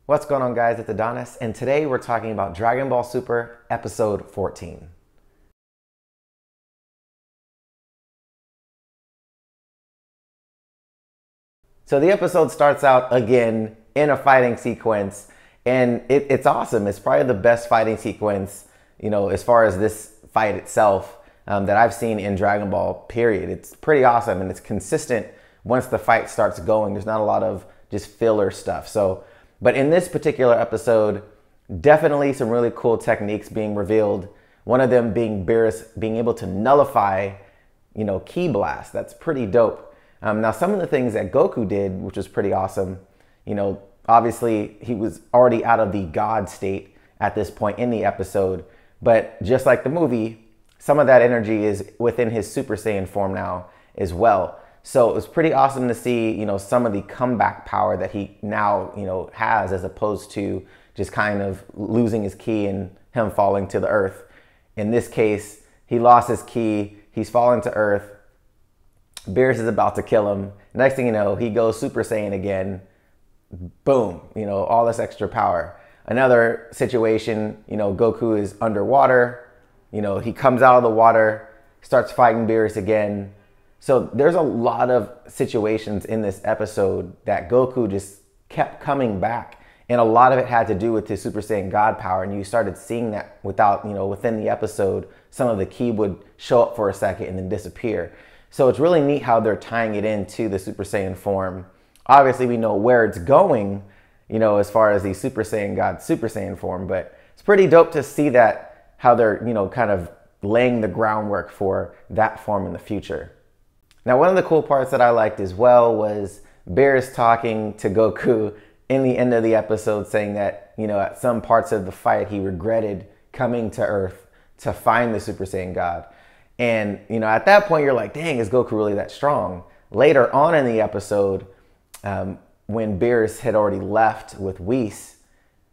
What's going on, guys? It's Adonis, and today we're talking about Dragon Ball Super Episode 14. So the episode starts out again in a fighting sequence, and it's awesome. It's probably the best fighting sequence, as far as this fight itself that I've seen in Dragon Ball, period. It's pretty awesome, and it's consistent once the fight starts going. There's not a lot of just filler stuff. But in this particular episode, definitely some really cool techniques being revealed. One of them being Beerus being able to nullify, Ki Blast. That's pretty dope. Now, some of the things that Goku did, which was pretty awesome, obviously he was already out of the God state at this point in the episode. But just like the movie, some of that energy is within his Super Saiyan form now as well. So it was pretty awesome to see, some of the comeback power that he now, has, as opposed to just kind of losing his ki and him falling to the earth. In this case, he lost his ki, he's falling to earth. Beerus is about to kill him. Next thing you know, he goes Super Saiyan again. Boom, all this extra power. Another situation, Goku is underwater. He comes out of the water, starts fighting Beerus again. So there's a lot of situations in this episode that Goku just kept coming back. And a lot of it had to do with his Super Saiyan God power. And you started seeing that within the episode, some of the ki would show up for a second and then disappear. So it's really neat how they're tying it into the Super Saiyan form. Obviously, we know where it's going, as far as the Super Saiyan God Super Saiyan form. But it's pretty dope to see that, how they're, kind of laying the groundwork for that form in the future. Now, one of the cool parts that I liked as well was Beerus talking to Goku in the end of the episode, saying that, at some parts of the fight, he regretted coming to Earth to find the Super Saiyan God. And, at that point, you're like, dang, is Goku really that strong? Later on in the episode, when Beerus had already left with Whis,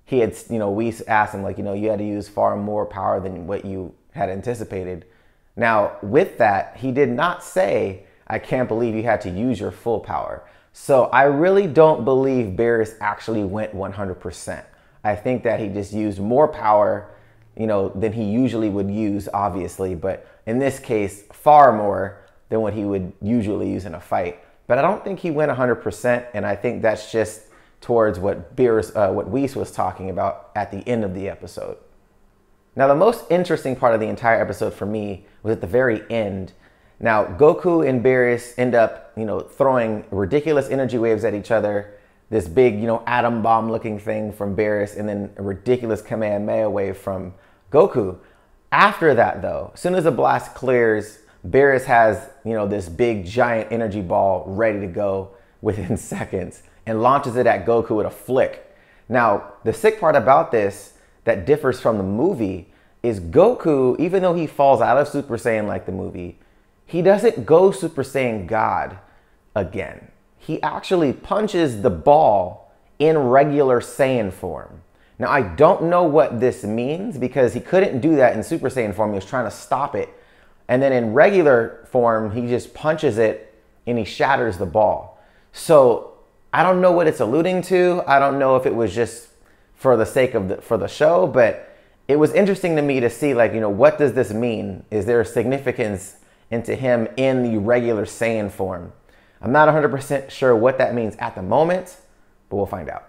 he had, Whis asked him, like, you had to use far more power than what you had anticipated. Now, with that, he did not say, I can't believe you had to use your full power. So I really don't believe Beerus actually went 100%. I think that he just used more power, than he usually would use, obviously. But in this case, far more than what he would usually use in a fight. But I don't think he went 100%. And I think that's just towards what what Whis was talking about at the end of the episode. Now, the most interesting part of the entire episode for me was at the very end. Now, Goku and Beerus end up, throwing ridiculous energy waves at each other. This big, atom bomb looking thing from Beerus, and then a ridiculous Kamehameha wave from Goku. After that, though, as soon as the blast clears, Beerus has, this big giant energy ball ready to go within seconds and launches it at Goku with a flick. Now, the sick part about this that differs from the movie is Goku, even though he falls out of Super Saiyan like the movie, he doesn't go Super Saiyan God again. He actually punches the ball in regular Saiyan form. Now, I don't know what this means because he couldn't do that in Super Saiyan form. He was trying to stop it. And then in regular form, he just punches it and he shatters the ball. So I don't know what it's alluding to. I don't know if it was just for the sake of for the show, but it was interesting to me to see, like, what does this mean? Is there a significance into him in the regular Saiyan form? I'm not 100% sure what that means at the moment, but we'll find out.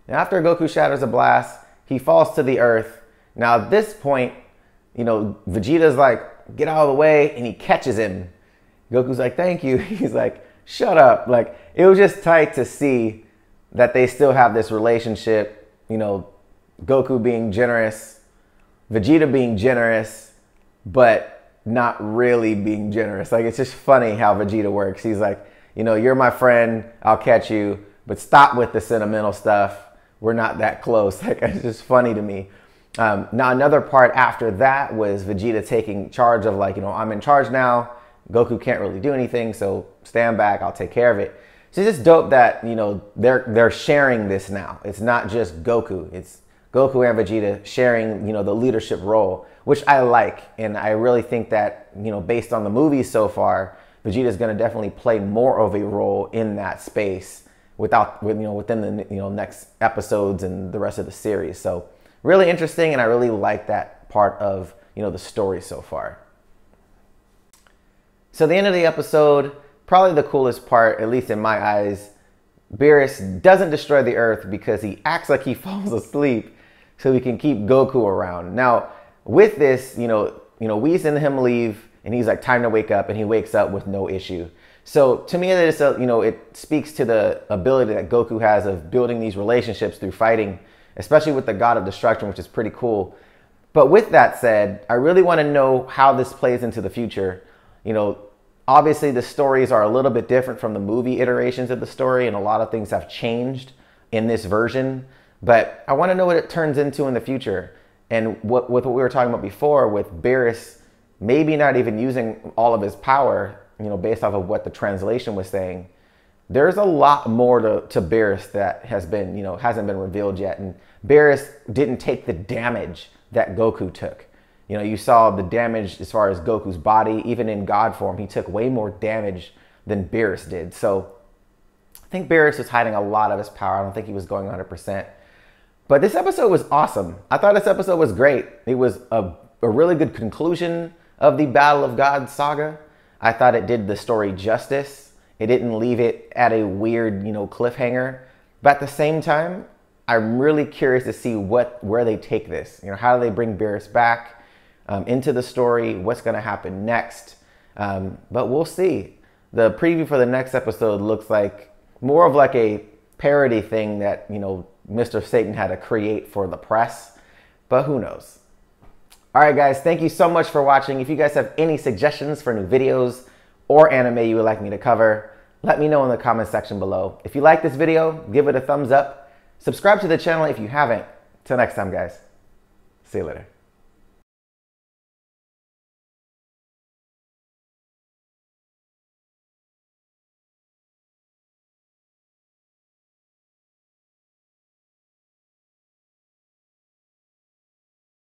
Now, after Goku shatters a blast, he falls to the earth. Now, at this point, Vegeta's like, get out of the way, and he catches him. Goku's like, thank you. He's like, shut up. Like, it was just tight to see that they still have this relationship, Goku being generous, Vegeta being generous, but not really being generous. Like, it's just funny how Vegeta works. He's like, you're my friend, I'll catch you, but stop with the sentimental stuff. We're not that close. Like, it's just funny to me. Now, another part after that was Vegeta taking charge of, like, I'm in charge now. Goku can't really do anything, so stand back, I'll take care of it. So it's just dope that, they're sharing this now. It's not just Goku. It's Goku and Vegeta sharing, the leadership role, which I like. And I really think that, based on the movies so far, Vegeta is going to definitely play more of a role in that space within the next episodes and the rest of the series. So really interesting, and I really like that part of the story so far. So the end of the episode, probably the coolest part, at least in my eyes. Beerus doesn't destroy the Earth because he acts like he falls asleep so he can keep Goku around. Now, with this, Whis and him leave, and he's like, time to wake up, and he wakes up with no issue. So to me, it speaks to the ability that Goku has of building these relationships through fighting, especially with the God of Destruction, which is pretty cool. But with that said, I really want to know how this plays into the future. Obviously the stories are a little bit different from the movie iterations of the story, and a lot of things have changed in this version. But I want to know what it turns into in the future. And with what we were talking about before, with Beerus maybe not even using all of his power, based off of what the translation was saying, there's a lot more to Beerus that hasn't been revealed yet. And Beerus didn't take the damage that Goku took. You saw the damage as far as Goku's body. Even in God form, he took way more damage than Beerus did. So I think Beerus was hiding a lot of his power. I don't think he was going 100%. But this episode was awesome. I thought this episode was great. It was a really good conclusion of the Battle of God saga. I thought it did the story justice. It didn't leave it at a weird, cliffhanger. But at the same time, I'm really curious to see where they take this. How do they bring Beerus back into the story? What's going to happen next? But we'll see. The preview for the next episode looks like more of like a parody thing that, Mr. Satan had to create for the press. But who knows? All right, guys, thank you so much for watching. If you guys have any suggestions for new videos or anime you would like me to cover, let me know in the comment section below. If you like this video, give it a thumbs up. Subscribe to the channel if you haven't. Till next time, guys. See you later.